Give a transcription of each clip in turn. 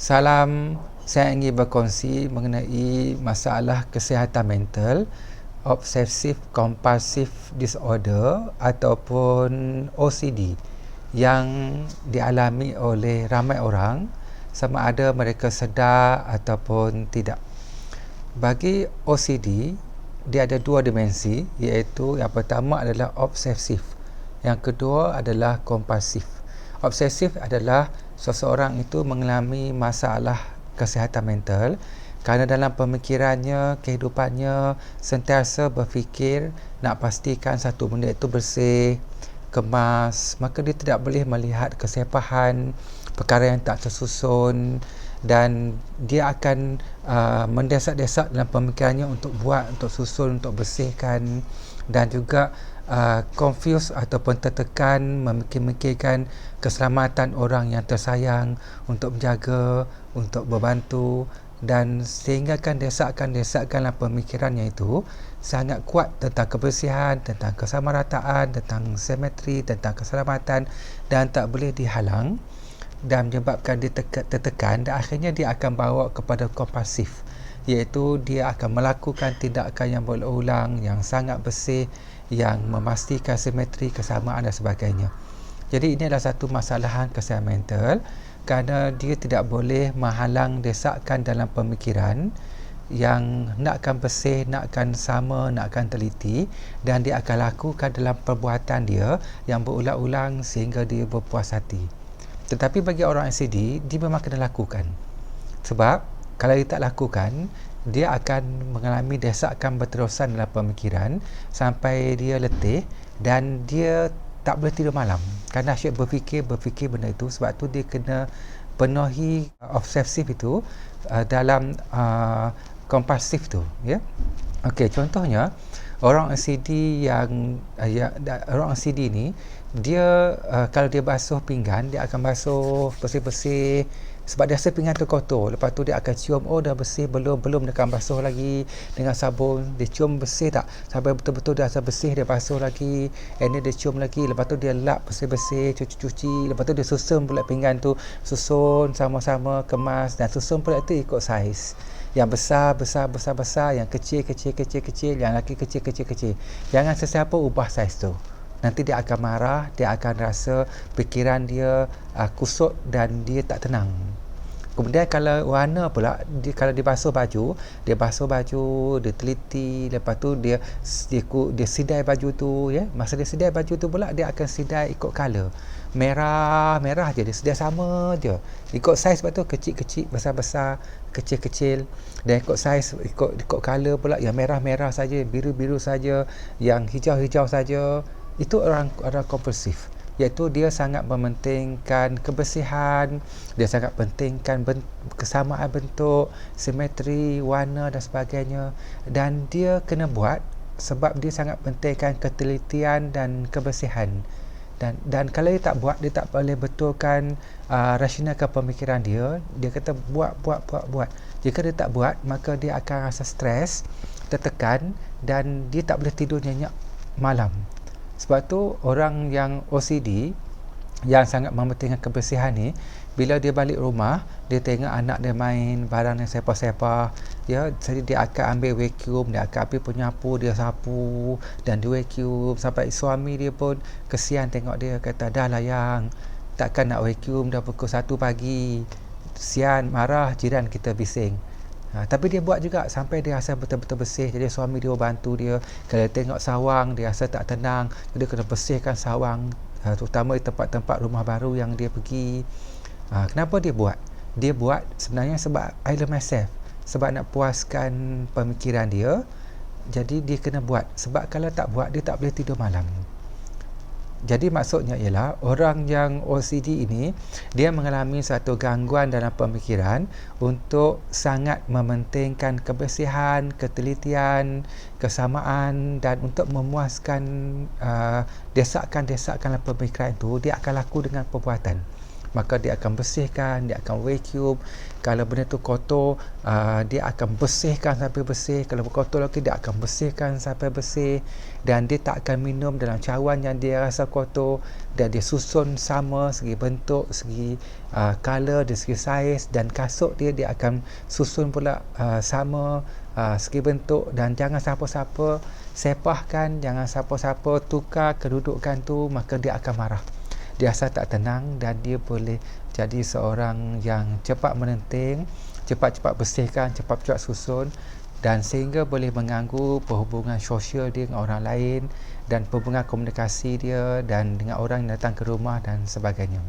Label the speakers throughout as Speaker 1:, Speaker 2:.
Speaker 1: Salam, saya ingin berkongsi mengenai masalah kesihatan mental, Obsessive Compulsive Disorder ataupun OCD yang dialami oleh ramai orang, sama ada mereka sedar ataupun tidak. Bagi OCD, dia ada dua dimensi, iaitu yang pertama adalah obsesif, yang kedua adalah kompulsif. Obsesif adalah seseorang itu mengalami masalah kesihatan mental kerana dalam pemikirannya, kehidupannya sentiasa berfikir nak pastikan satu benda itu bersih, kemas, maka dia tidak boleh melihat kesepahan, perkara yang tak tersusun, dan dia akan mendesak-desak dalam pemikirannya untuk buat, untuk susun, untuk bersihkan, dan juga confuse ataupun tertekan memikirkan keselamatan orang yang tersayang, untuk menjaga, untuk membantu, dan sehingga kan desakan dalam pemikirannya itu sangat kuat tentang kebersihan, tentang kesamarataan, tentang simetri, tentang keselamatan, dan tak boleh dihalang, dan menyebabkan dia tertekan, dan akhirnya dia akan bawa kepada kompulsif, iaitu dia akan melakukan tindakan yang berulang, yang sangat bersih, yang memastikan simetri, kesamaan dan sebagainya. Jadi ini adalah satu masalahan kesihatan mental kerana dia tidak boleh menghalang desakan dalam pemikiran yang nakkan bersih, nakkan sama, nakkan teliti, dan dia akan lakukan dalam perbuatan dia yang berulang-ulang sehingga dia berpuas hati. Tetapi bagi orang OCD, dia memang kena lakukan. Sebab kalau dia tak lakukan, dia akan mengalami desakan berterusan dalam pemikiran sampai dia letih dan dia tak boleh tidur malam kerana asyik berfikir benda itu. Sebab tu dia kena penuhi obsesif itu dalam kompulsif tu, ya. Okey, contohnya orang OCD orang OCD ni dia kalau dia basuh pinggan, dia akan basuh bersih-bersih sebab dia rasa pinggan tu kotor. Lepas tu dia akan cium, oh dah bersih, belum dia akan basuh lagi dengan sabun. Dia cium bersih tak, sampai betul-betul dia rasa bersih, dia basuh lagi, ini dia cium lagi, lepas tu dia lap bersih-bersih, cuci-cuci, lepas tu dia susun pula pinggan tu, susun sama-sama, kemas, dan susun pula tu ikut saiz. Yang besar, yang kecil, yang lagi kecil. Jangan sesiapa ubah saiz tu. Nanti dia akan marah, dia akan rasa fikiran dia kusut dan dia tak tenang. Kemudian kalau warna pula, kalau dia basuh baju, dia teliti, lepas tu dia sidai baju tu, ya. Masa dia sidai baju tu pula, dia akan sidai ikut color. Merah je, dia sidai sama je. Ikut saiz, sebab tu kecil-kecil, besar-besar, kecil-kecil, dan ikut saiz, ikut color pula, yang merah-merah saja, biru-biru saja, yang hijau-hijau saja. Itu orang kompulsif, iaitu dia sangat mementingkan kebersihan, dia sangat pentingkan kesamaan bentuk, simetri, warna dan sebagainya, dan dia kena buat sebab dia sangat pentingkan ketelitian dan kebersihan. Dan kalau dia tak buat, dia tak boleh betulkan rasionalkan pemikiran dia kata buat. Jika dia tak buat, maka dia akan rasa stres, tertekan, dan dia tak boleh tidur nyenyak malam. Sebab tu orang yang OCD yang sangat mementingkan kebersihan ni, bila dia balik rumah, dia tengok anak dia main barang yang sepah-sepah, ya, jadi dia akan ambil vacuum, dia akan ambil penyapu, dia sapu dan dia vacuum. Sampai suami dia pun kesian tengok dia, kata dah lah yang, takkan nak vacuum dah pukul 1 pagi, kesian, marah jiran kita bising. Tapi dia buat juga sampai dia rasa betul-betul bersih. Jadi suami dia bantu dia. Kalau dia tengok sawang, dia rasa tak tenang, dia kena bersihkan sawang, terutama di tempat-tempat rumah baru yang dia pergi. Kenapa dia buat? Dia buat sebenarnya sebab I love myself, sebab nak puaskan pemikiran dia. Jadi dia kena buat, sebab kalau tak buat, dia tak boleh tidur malam. Jadi maksudnya ialah orang yang OCD ini, dia mengalami satu gangguan dalam pemikiran untuk sangat mementingkan kebersihan, ketelitian, kesamaan, dan untuk memuaskan desakan dalam pemikiran itu, dia akan laku dengan perbuatan. maka dia akan bersihkan, dia akan vacuum. Kalau benda tu kotor, dia akan bersihkan sampai bersih. Kalau kotor lagi, dia akan bersihkan sampai bersih. Dan dia tak akan minum dalam cawan yang dia rasa kotor, dan dia susun sama segi bentuk, segi color, dari segi saiz, dan kasut dia akan susun pula sama segi bentuk. Dan jangan siapa-siapa sepahkan, jangan siapa-siapa tukar kedudukan tu, maka dia akan marah, dia rasa tak tenang, dan dia boleh jadi seorang yang cepat menenting, cepat-cepat bersihkan, cepat-cepat susun, dan sehingga boleh mengganggu perhubungan sosial dia dengan orang lain, dan hubungan komunikasi dia dan dengan orang yang datang ke rumah dan sebagainya.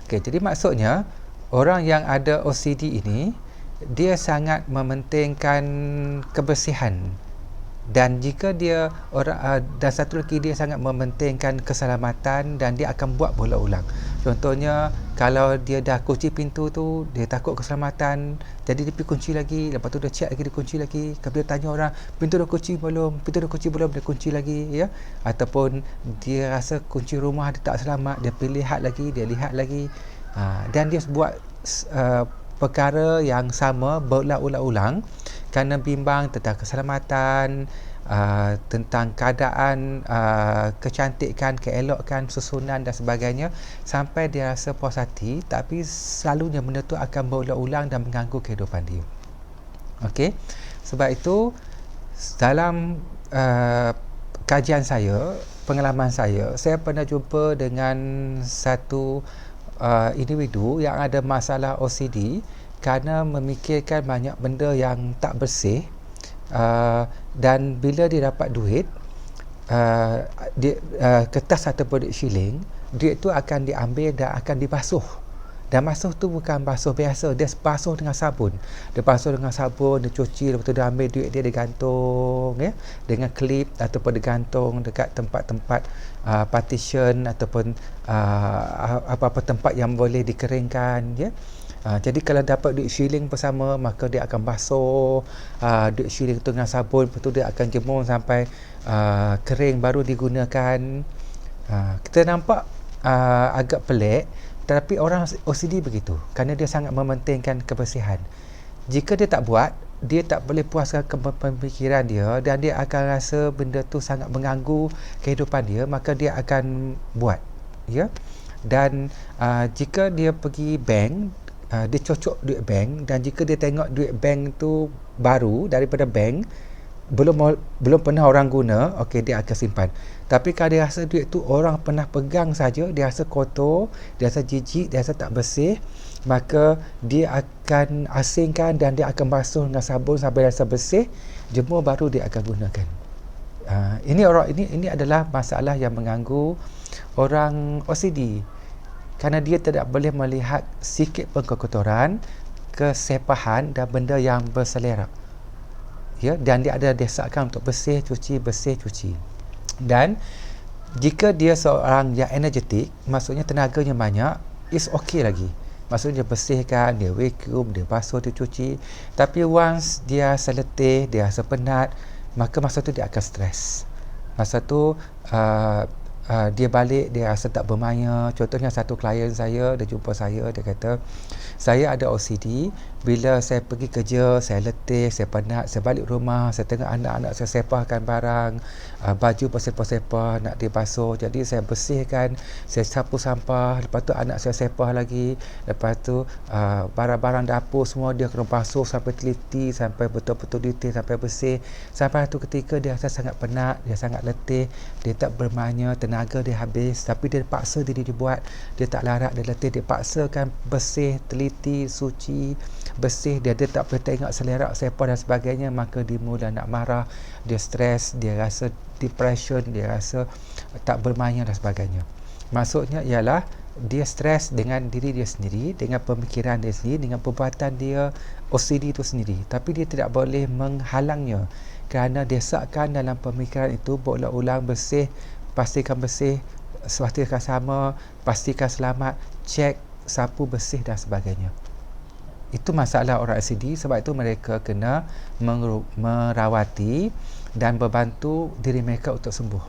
Speaker 1: Okey, jadi maksudnya orang yang ada OCD ini, dia sangat mementingkan kebersihan, dan jika dia dan satu lagi, dia sangat mementingkan keselamatan, dan dia akan buat berulang-ulang. Contohnya, kalau dia dah kunci pintu tu, dia takut keselamatan, jadi dia pergi kunci lagi, lepas tu dia check lagi, dia kunci lagi. Kalau dia tanya orang, pintu dah kunci belum, dia kunci lagi, ya. Ataupun dia rasa kunci rumah dia tak selamat, dia pergi lihat lagi, dan dia buat perkara yang sama berulang-ulang kerana bimbang tentang keselamatan, tentang keadaan, kecantikan, keelokan, susunan dan sebagainya, sampai dia rasa puas hati. Tapi selalunya benda tu akan berulang-ulang dan mengganggu kehidupan dia. Okey, sebab itu dalam kajian saya, pengalaman saya pernah jumpa dengan satu individu yang ada masalah OCD kerana memikirkan banyak benda yang tak bersih, dan bila dia dapat duit, kertas ataupun duit shilling, duit tu akan diambil dan akan dibasuh. Dan basuh tu bukan basuh biasa, dia basuh dengan sabun. Dia cuci, lepas tu dia ambil duit dia gantung, ya, dengan klip, ataupun dia gantung dekat tempat-tempat partition, ataupun apa-apa tempat yang boleh dikeringkan, ya. Jadi kalau dapat duit shilling bersama, maka dia akan basuh duit shilling tu dengan sabun, lepas tu dia akan jemur sampai kering baru digunakan. Kita nampak agak pelik, tetapi orang OCD begitu, kerana dia sangat mementingkan kebersihan. Jika dia tak buat, dia tak boleh puaskan pemikiran dia, dan dia akan rasa benda tu sangat mengganggu kehidupan dia, maka dia akan buat, ya. Dan jika dia pergi bank, dia cocok duit bank, dan jika dia tengok duit bank tu baru daripada bank, belum pernah orang guna, okey, dia akan simpan. Tapi kalau dia rasa duit tu orang pernah pegang saja, dia rasa kotor, dia rasa jijik, dia rasa tak bersih, maka dia akan asingkan, dan dia akan basuh dengan sabun sampai rasa bersih, jemur, baru dia akan gunakan. Ini adalah masalah yang mengganggu orang OCD, kerana dia tidak boleh melihat sikit pun kekotoran, kesepahan dan benda yang berselerak, ya, dan dia ada desakan untuk bersih cuci. Dan jika dia seorang yang energetik, maksudnya tenaganya banyak, is okay lagi, maksudnya dia bersihkan, dia vacuum, dia basuh, dia cuci. Tapi once dia rasa letih, dia rasa penat, maka masa tu dia akan stres. Masa tu dia balik, dia rasa tak bermaya. Contohnya satu klien saya, dia jumpa saya, dia kata, saya ada OCD, bila saya pergi kerja, saya letih, saya penat, saya balik rumah, saya tengok anak-anak saya sepahkan barang, baju bersepah-sepah, nak dibasuh, jadi saya bersihkan, saya sapu sampah, lepas tu anak saya sepah lagi, lepas tu barang-barang dapur semua dia kena basuh sampai teliti, sampai betul-betul detail, sampai bersih. Sampai satu ketika dia rasa sangat penat, dia sangat letih, dia tak bermanya, tenaga dia habis, tapi dia paksa diri dia buat, dia tak larat, dia letih, dia paksakan bersih, teliti, suci, bersih, dia tak boleh tengok selerak, sepah dan sebagainya, maka dia mula nak marah, dia stres, dia rasa depression, dia rasa tak bermaya dan sebagainya. Maksudnya ialah dia stres dengan diri dia sendiri, dengan pemikiran dia sendiri, dengan perbuatan dia OCD itu sendiri, tapi dia tidak boleh menghalangnya, kerana dia sakkan dalam pemikiran itu berulang-ulang, pastikan bersih, pastikan sama, pastikan selamat, cek, sapu, bersih dan sebagainya. Itu masalah orang OCD. Sebab itu mereka kena merawati dan membantu diri mereka untuk sembuh.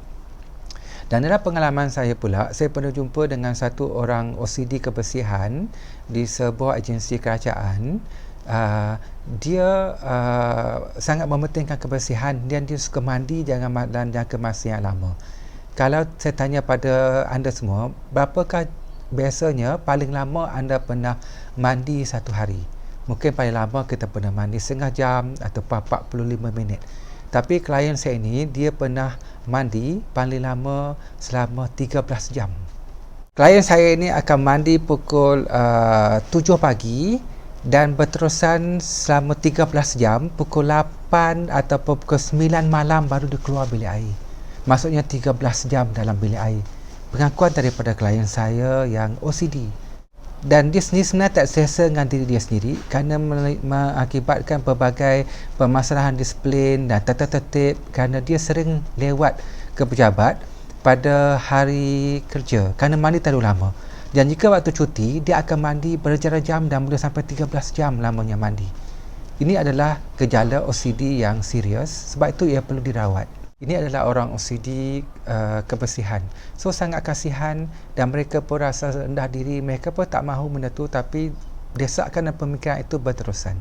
Speaker 1: Dan dalam pengalaman saya pula, saya pernah jumpa dengan satu orang OCD kebersihan di sebuah agensi kerajaan. Dia sangat mementingkan kebersihan dan dia suka mandi dalam jangka masa yang lama. Kalau saya tanya pada anda semua, berapakah biasanya paling lama anda pernah mandi satu hari? Mungkin paling lama kita pernah mandi setengah jam atau 45 minit. Tapi klien saya ini, dia pernah mandi paling lama selama 13 jam. Klien saya ini akan mandi pukul 7 pagi dan berterusan selama 13 jam, pukul 8 atau pukul 9 malam baru dia keluar bilik air. Maksudnya 13 jam dalam bilik air. Pengakuan daripada klien saya yang OCD. Dan dia sendiri sebenarnya tak selesa dengan diri dia sendiri kerana mengakibatkan pelbagai permasalahan disiplin dan tata tertib kerana dia sering lewat ke pejabat pada hari kerja kerana mandi terlalu lama. Dan jika waktu cuti, dia akan mandi berjam-jam dan boleh sampai 13 jam lamanya mandi. Ini adalah gejala OCD yang serius, sebab itu ia perlu dirawat. Ini adalah orang OCD kebersihan. So sangat kasihan dan mereka pun rasa rendah diri. Mereka pun tak mahu benda tu, tapi desakan dan pemikiran itu berterusan.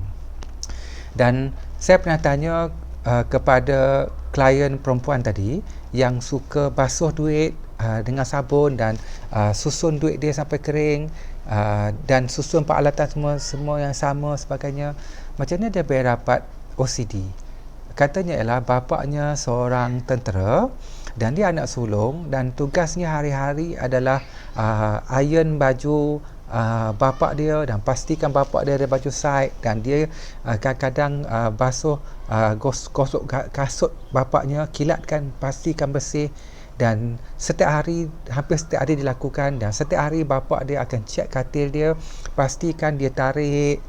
Speaker 1: Dan saya pernah tanya kepada klien perempuan tadi yang suka basuh duit dengan sabun dan susun duit dia sampai kering dan susun peralatan semua yang sama sebagainya. Macam mana dia boleh dapat OCD? Katanya ialah bapaknya seorang tentera dan dia anak sulung dan tugasnya hari-hari adalah iron baju bapak dia dan pastikan bapak dia ada baju side, dan dia kadang-kadang basuh gosok kasut bapaknya, kilatkan, pastikan bersih. Dan setiap hari, hampir setiap hari dilakukan, dan setiap hari bapak dia akan cek katil dia, pastikan dia tarik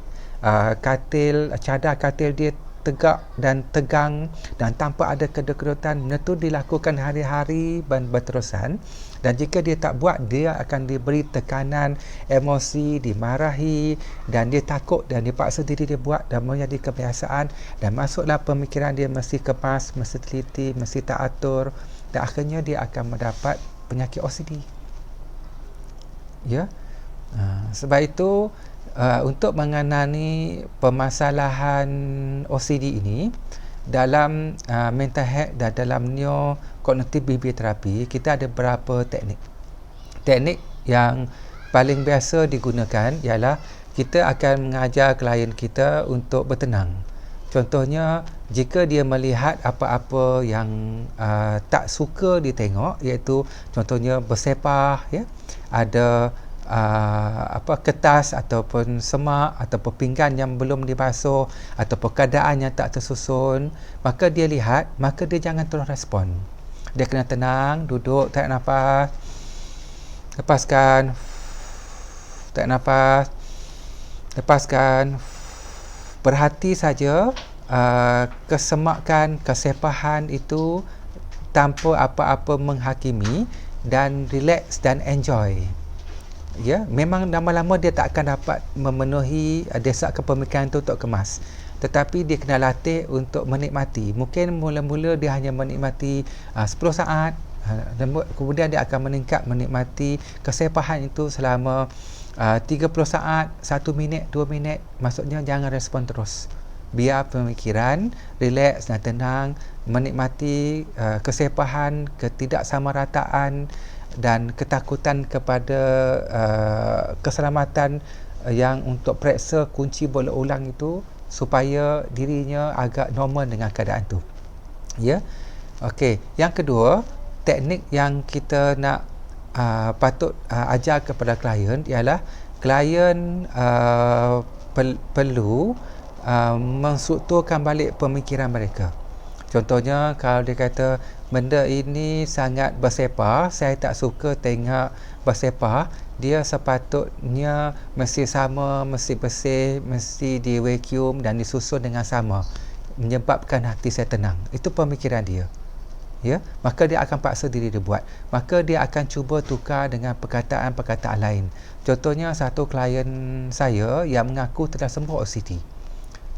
Speaker 1: cadar katil dia tegak dan tegang dan tanpa ada kedut-kedutan. Benda tu dilakukan hari-hari dan berterusan, dan jika dia tak buat, dia akan diberi tekanan emosi, dimarahi, dan dia takut dan dia paksa diri dia buat dan menjadi kebiasaan, dan masuklah pemikiran dia mesti kemas, mesti teliti, mesti tak atur, dan akhirnya dia akan mendapat penyakit OCD. Ya, sebab itu untuk mengenali permasalahan OCD ini dalam mental health dan dalam neo-cognitive behavior therapy, kita ada beberapa teknik. Teknik yang paling biasa digunakan ialah kita akan mengajar klien kita untuk bertenang. Contohnya, jika dia melihat apa-apa yang tak suka ditengok, iaitu contohnya bersepah, ya, ada kertas ataupun semak ataupun pinggan yang belum dibasuh ataupun keadaan yang tak tersusun, maka dia lihat, maka dia jangan terus respon. Dia kena tenang, duduk, tarik nafas, lepaskan, tarik nafas, lepaskan. Perhati saja kesemakan, kesepahan itu tanpa apa-apa menghakimi, dan relax dan enjoy. Ya, memang lama-lama dia tak akan dapat memenuhi desakan pemikiran itu untuk kemas, tetapi dia kena latih untuk menikmati. Mungkin mula-mula dia hanya menikmati 10 saat, kemudian dia akan meningkat menikmati kesepahan itu selama 30 saat, 1 minit, 2 minit. Maksudnya jangan respon terus, biar pemikiran relax dan tenang, menikmati kesepahan, ketidaksamarataan dan ketakutan kepada keselamatan yang untuk periksa kunci boleh ulang itu, supaya dirinya agak normal dengan keadaan itu. Ya. Okey, yang kedua, teknik yang kita nak patut ajar kepada klien ialah klien perlu menstrukturkan balik pemikiran mereka. Contohnya, kalau dia kata benda ini sangat bersepah, saya tak suka tengok bersepah, dia sepatutnya mesti sama, mesti bersih, mesti di vacuum dan disusun dengan sama, menyebabkan hati saya tenang. Itu pemikiran dia. Ya, maka dia akan paksa diri dia buat. Maka dia akan cuba tukar dengan perkataan-perkataan lain. Contohnya, satu klien saya yang mengaku telah sembuh OCD.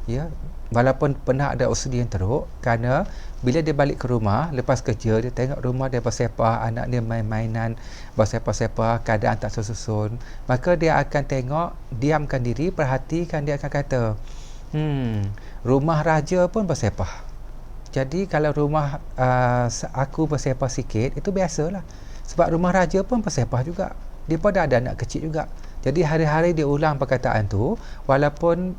Speaker 1: Ya, walaupun pernah ada OCD yang teruk, kerana bila dia balik ke rumah lepas kerja, dia tengok rumah dia bersepah, anak dia main-mainan bersepah-sepah, keadaan tak sesusun, maka dia akan tengok, diamkan diri, perhatikan, dia akan kata, rumah raja pun bersepah. Jadi kalau rumah aku bersepah sikit, itu biasalah. Sebab rumah raja pun bersepah juga. Dia pun ada anak kecil juga. Jadi hari-hari dia ulang perkataan tu, walaupun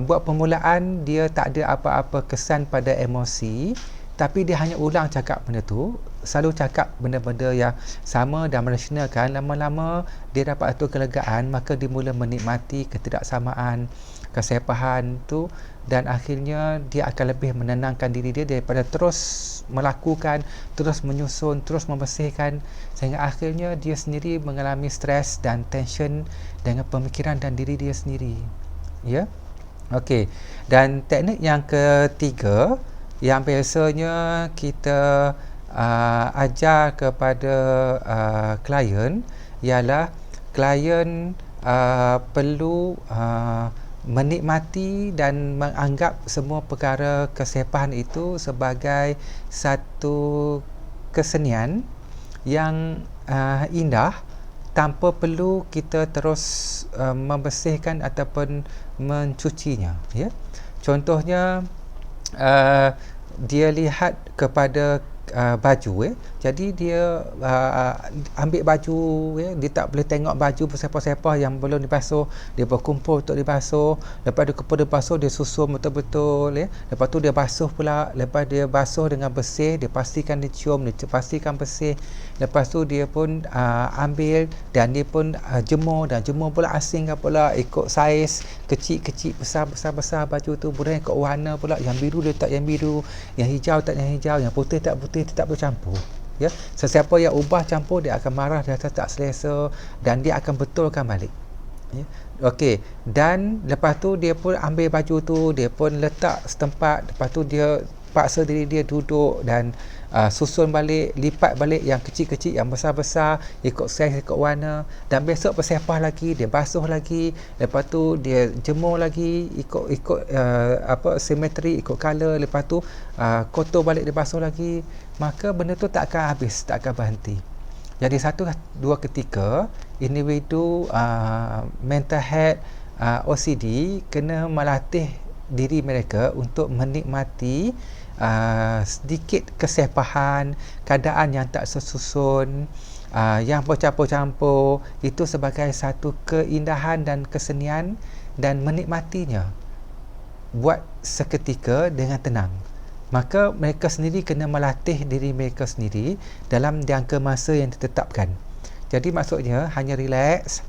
Speaker 1: buat permulaan dia tak ada apa-apa kesan pada emosi, tapi dia hanya ulang cakap benda tu, selalu cakap benda-benda yang sama dan merasionalkan. Lama-lama dia dapat satu kelegaan, maka dia mula menikmati ketidaksamaan, kesepahan tu, dan akhirnya dia akan lebih menenangkan diri dia daripada terus melakukan, terus menyusun, terus membersihkan, sehingga akhirnya dia sendiri mengalami stres dan tension dengan pemikiran dan diri dia sendiri. Ya. Okey. Dan teknik yang ketiga yang biasanya kita ajar kepada klien ialah klien perlu menikmati dan menganggap semua perkara kesepahan itu sebagai satu kesenian yang indah, tanpa perlu kita terus membersihkan ataupun mencucinya. Ya. Contohnya, dia lihat kepada baju, jadi dia ambil baju, dia tak boleh tengok baju bersepah-sepah yang belum dibasuh, dia berkumpul untuk dibasuh, lepas dia kumpul dia basuh, dia susun betul-betul, lepas tu dia basuh pula, lepas dia basuh dengan bersih, dia pastikan dia cium, dia pastikan bersih, lepas tu dia pun ambil dan dia pun jemur, dan jemur pula asingkan pula ikut saiz, kecil-kecil, besar baju tu, kemudian ikut warna pula, yang biru dia tak yang biru, yang hijau tak yang hijau, yang putih tak putih, dia tak bercampur. Ya, sesiapa yang ubah campur, dia akan marah, dia tak selesa, dan dia akan betulkan balik. Ya. Okey, dan lepas tu dia pun ambil baju tu, dia pun letak setempat, lepas tu dia paksa diri dia duduk dan susun balik, lipat balik yang kecil-kecil, yang besar-besar, ikut saiz, ikut warna, dan besok bersepah lagi, dia basuh lagi, lepas tu dia jemur lagi, ikut simetri, ikut color, lepas tu kotor balik, dia basuh lagi, maka benda tu tak akan habis, tak akan berhenti. Jadi satu dua ketika individu mental health OCD kena melatih diri mereka untuk menikmati sedikit kesepahan, keadaan yang tak sesusun, yang bercampur-campur, itu sebagai satu keindahan dan kesenian, dan menikmatinya buat seketika dengan tenang. Maka mereka sendiri kena melatih diri mereka sendiri dalam jangka masa yang ditetapkan. Jadi maksudnya hanya relax,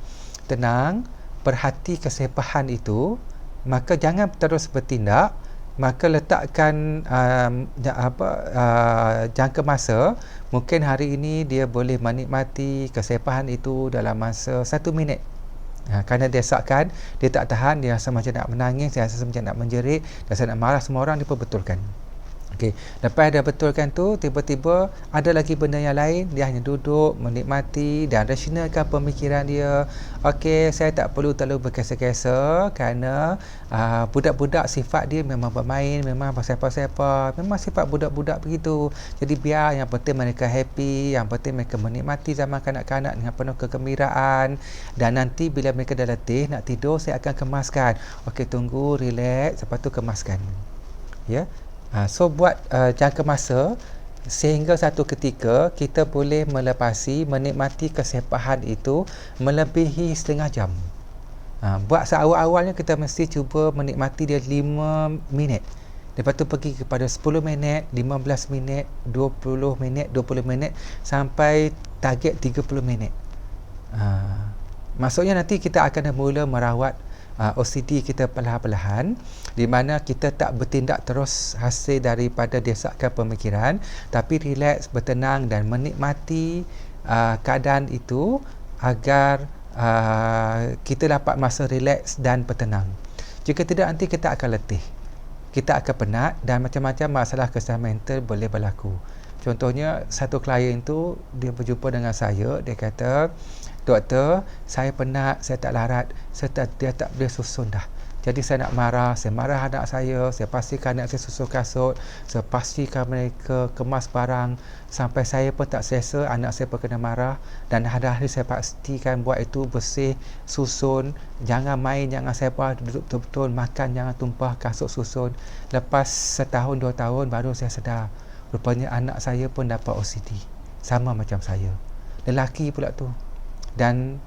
Speaker 1: tenang, perhati kesepahan itu, maka jangan terus bertindak, maka letakkan jangka masa. Mungkin hari ini dia boleh menikmati kesepahan itu dalam masa 1 minit. Kerana desakan, dia tak tahan, dia rasa macam nak menangis, dia rasa macam nak menjerit, dia rasa nak marah semua orang, dia pun betulkan. Okey, lepas dah betulkan tu, tiba-tiba ada lagi benda yang lain, dia hanya duduk menikmati dan rasionalkan pemikiran dia. Okey, saya tak perlu terlalu berkesa-kesa, kerana budak-budak sifat dia memang bermain, memang bersepah-sepah, memang sifat budak-budak begitu. Jadi biar, yang penting mereka happy, yang penting mereka menikmati zaman kanak-kanak dengan penuh kegembiraan, dan nanti bila mereka dah letih nak tidur, saya akan kemaskan. Okey, tunggu, relax, lepas tu kemaskan. Ya. So buat jangka masa sehingga satu ketika kita boleh melepasi, menikmati kesepahan itu melebihi setengah jam. Buat seawal-awalnya kita mesti cuba menikmati dia 5 minit. Lepas tu pergi kepada 10 minit, 15 minit, 20 minit, 20 minit, sampai target 30 minit. Maksudnya nanti kita akan mula merawat OCD kita perlahan-lahan, di mana kita tak bertindak terus hasil daripada desakan pemikiran, tapi relax, bertenang dan menikmati keadaan itu agar kita dapat masa relax dan bertenang. Jika tidak, nanti kita akan letih, kita akan penat, dan macam-macam masalah kesihatan mental boleh berlaku. Contohnya, satu klien tu dia berjumpa dengan saya, dia kata, "Doktor, saya penat, saya tak larat, dia tak boleh susun dah. Jadi saya nak marah, saya marah anak saya pastikan anak saya susul kasut, saya pastikan mereka kemas barang, sampai saya pun tak selesa, anak saya pun kena marah. Dan hari-hari saya pastikan buat itu bersih, susun, jangan main, jangan sebar, duduk betul-betul, makan jangan tumpah, kasut susun. Lepas setahun 2 tahun baru saya sedar, rupanya anak saya pun dapat OCD sama macam saya, lelaki pula tu. Dan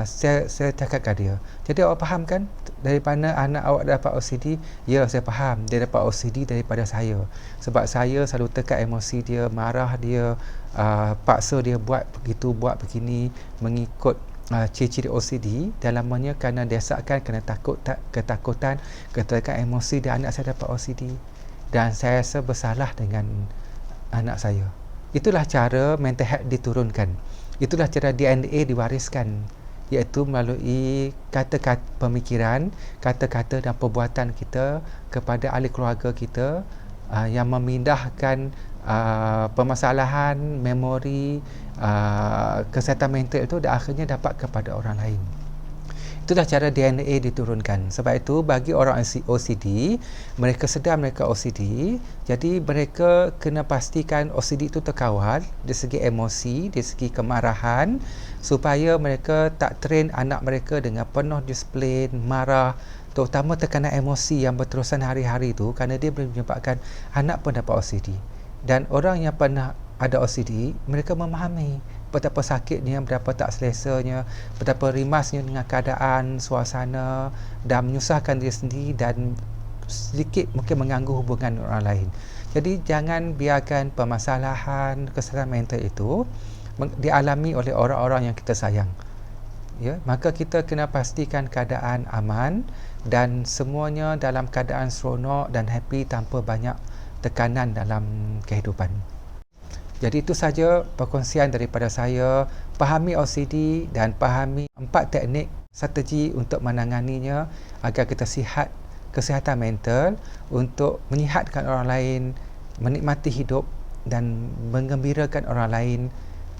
Speaker 1: saya cakap kat dia, jadi awak faham kan dari mana anak awak dapat OCD? Ya, saya faham, dia dapat OCD daripada saya, sebab saya selalu tekan emosi dia, marah dia, paksa dia buat begitu, buat begini, mengikut ciri-ciri OCD. Dalamnya kerana desakan, kerana ketakutan, ketekan emosi dia, anak saya dapat OCD. Dan saya rasa bersalah dengan anak saya. Itulah cara mental health diturunkan, itulah cara DNA diwariskan, iaitu melalui kata-kata pemikiran, kata-kata dan perbuatan kita kepada ahli keluarga kita, yang memindahkan permasalahan memori kesihatan mental itu dan akhirnya dapat kepada orang lain. Itulah cara DNA diturunkan. Sebab itu bagi orang OCD, mereka sedar mereka OCD, jadi mereka kena pastikan OCD itu terkawal dari segi emosi, dari segi kemarahan, supaya mereka tak train anak mereka dengan penuh disiplin, marah, terutama tekanan emosi yang berterusan hari-hari itu, kerana dia boleh menyebabkan anak pun dapat OCD. Dan orang yang pernah ada OCD, mereka memahami betapa sakitnya, betapa tak selesanya, betapa rimasnya dengan keadaan, suasana, dan menyusahkan diri sendiri dan sedikit mungkin mengganggu hubungan orang lain. Jadi jangan biarkan permasalahan kesihatan mental itu dialami oleh orang-orang yang kita sayang. Ya, maka kita kena pastikan keadaan aman dan semuanya dalam keadaan seronok dan happy tanpa banyak tekanan dalam kehidupan. Jadi itu saja perkongsian daripada saya. Pahami OCD dan pahami 4 teknik strategi untuk menanganinya agar kita sihat, kesihatan mental, untuk menyihatkan orang lain, menikmati hidup dan menggembirakan orang lain.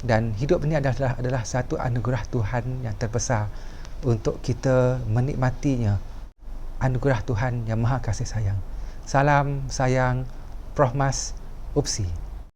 Speaker 1: Dan hidup ini adalah satu anugerah Tuhan yang terbesar untuk kita menikmatinya. Anugerah Tuhan yang Maha Kasih Sayang. Salam sayang, Prof Mas Upsi.